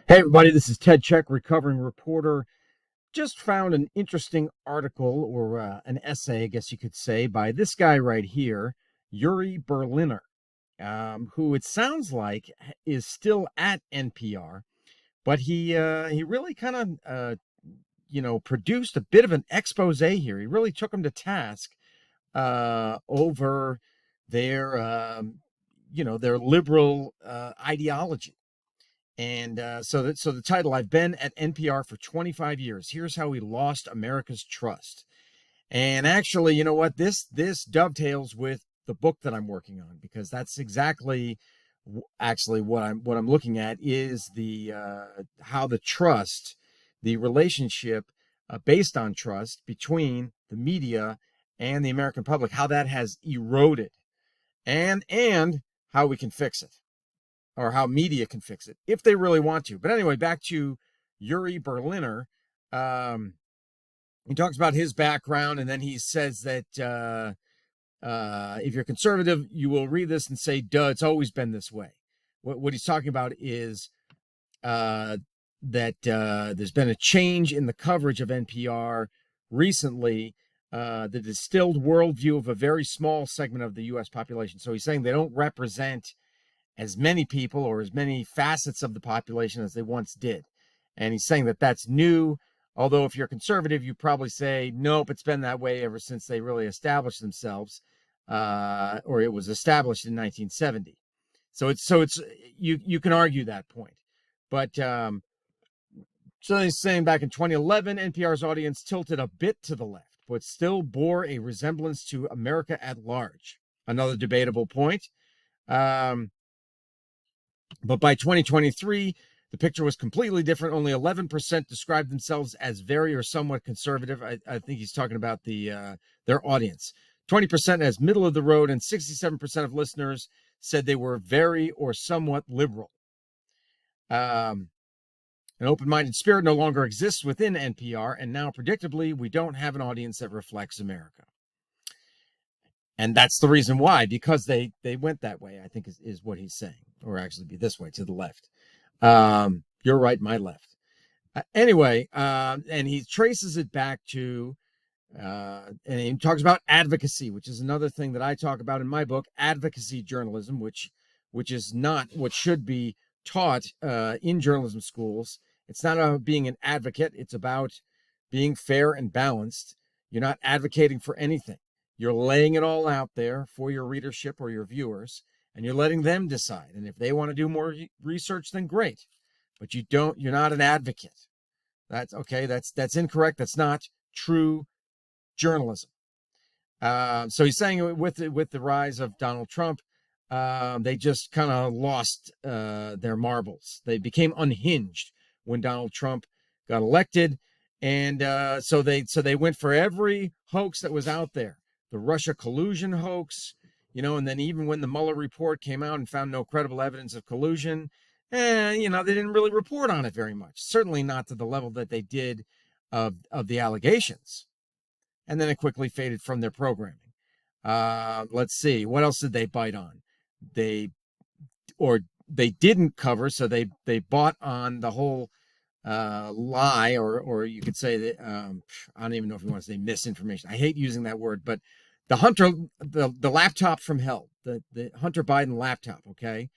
Hey, everybody, this is Ted Check, recovering reporter. Just found an interesting article or an essay, I guess you could say, by this guy right here, Yuri Berliner, who it sounds like is still at NPR, but he really kind of produced a bit of an expose here. He really took him to task over their their liberal ideology. And so the title, I've been at NPR for 25 years. Here's how we lost America's trust. And actually, you know what? This dovetails with the book that I'm working on, because that's exactly actually what I'm looking at is the how the trust, the relationship based on trust between the media and the American public, how that has eroded, and how we can fix it, or how media can fix it if they really want to. But anyway, back to Yuri Berliner. Um, he talks about his background, and then he says that if you're conservative, you will read this and say, duh, it's always been this way. What he's talking about is that there's been a change in the coverage of NPR recently, the distilled worldview of a very small segment of the U.S. population. So he's saying they don't represent as many people or as many facets of the population as they once did. And he's saying that that's new. Although if you're conservative, you probably say, nope, it's been that way ever since they really established themselves, or it was established in 1970. So it's you can argue that point. But so he's saying back in 2011, NPR's audience tilted a bit to the left, but still bore a resemblance to America at large. Another debatable point. But by 2023, the picture was completely different. Only 11% described themselves as very or somewhat conservative. I think he's talking about their audience. 20% as middle of the road, and 67% of listeners said they were very or somewhat liberal. An open-minded spirit no longer exists within NPR, and now, predictably, we don't have an audience that reflects America. And that's the reason why, because they went that way, I think is what he's saying, or actually be this way, to the left. Your right, my left. Anyway, and he traces it back to, and he talks about advocacy, which is another thing that I talk about in my book, advocacy journalism, which is not what should be taught in journalism schools. It's not about being an advocate. It's about being fair and balanced. You're not advocating for anything. You're laying it all out there for your readership or your viewers, and you're letting them decide. And if they want to do more research, then great. But you're not an advocate. That's okay. That's incorrect. That's not true journalism. So he's saying with the rise of Donald Trump, they just kind of lost their marbles. They became unhinged when Donald Trump got elected, and so they went for every hoax that was out there. The Russia collusion hoax, and then even when the Mueller report came out and found no credible evidence of collusion, they didn't really report on it very much. Certainly not to the level that they did of the allegations. And then it quickly faded from their programming. Let's see, what else did they bite on? They didn't cover, so they bought on the whole lie, or you could say that I don't even know if you want to say misinformation. I hate using that word, but the laptop from hell, the Hunter Biden laptop, okay,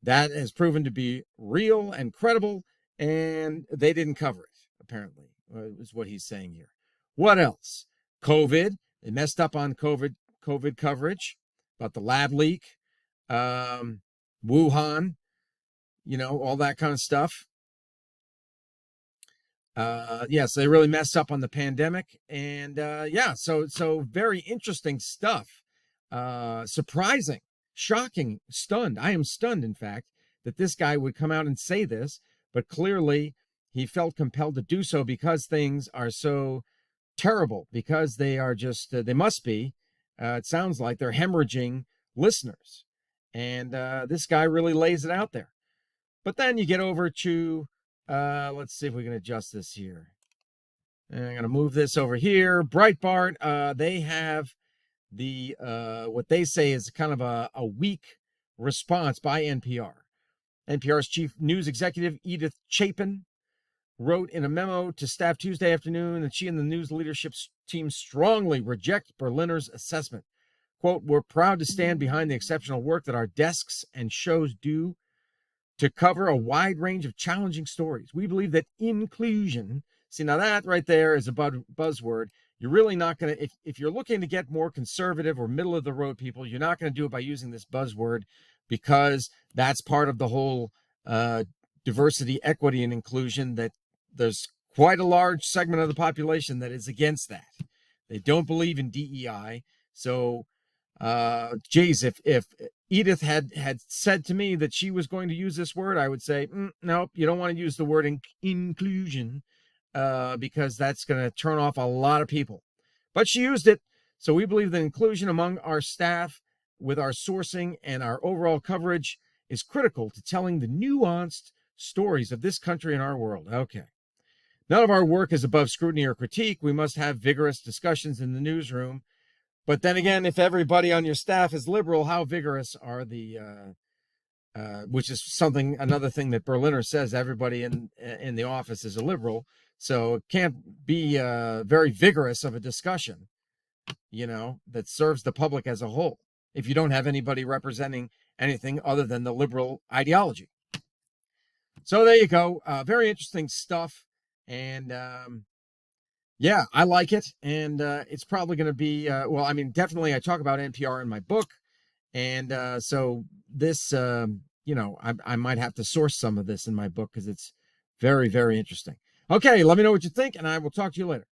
that has proven to be real and credible, and they didn't cover it, apparently, is what he's saying here. What else? COVID. They messed up on COVID coverage about the lab leak, Wuhan, all that kind of stuff. So they really messed up on the pandemic, and so very interesting stuff. Surprising, shocking, stunned. I am stunned, in fact, that this guy would come out and say this, but clearly he felt compelled to do so because things are so terrible, because they are just, they must be, it sounds like they're hemorrhaging listeners. And this guy really lays it out there. But then you get over to, let's see if we can adjust this here. And I'm going to move this over here. Breitbart, they have the what they say is kind of a weak response by NPR. NPR's chief news executive, Edith Chapin, wrote in a memo to staff Tuesday afternoon that she and the news leadership team strongly reject Berliner's assessment. Quote, "We're proud to stand behind the exceptional work that our desks and shows do to cover a wide range of challenging stories. We believe that inclusion," see, now that right there is a buzzword. You're really not going to, if you're looking to get more conservative or middle of the road people, you're not going to do it by using this buzzword, because that's part of the whole diversity, equity, and inclusion, that there's quite a large segment of the population that is against that. They don't believe in DEI. So, geez, if Edith had said to me that she was going to use this word, I would say, nope, you don't want to use the word inclusion, because that's going to turn off a lot of people. But she used it. So we believe that inclusion among our staff, with our sourcing and our overall coverage, is critical to telling the nuanced stories of this country and our world. Okay. None of our work is above scrutiny or critique. We must have vigorous discussions in the newsroom. But then again, if everybody on your staff is liberal, how vigorous are the, which is another thing that Berliner says, everybody in the office is a liberal. So it can't be very vigorous of a discussion, that serves the public as a whole, if you don't have anybody representing anything other than the liberal ideology. So there you go. Very interesting stuff. And yeah, I like it. And it's probably going to be, definitely I talk about NPR in my book. And so this, I might have to source some of this in my book, because it's very, very interesting. Okay, let me know what you think, and I will talk to you later.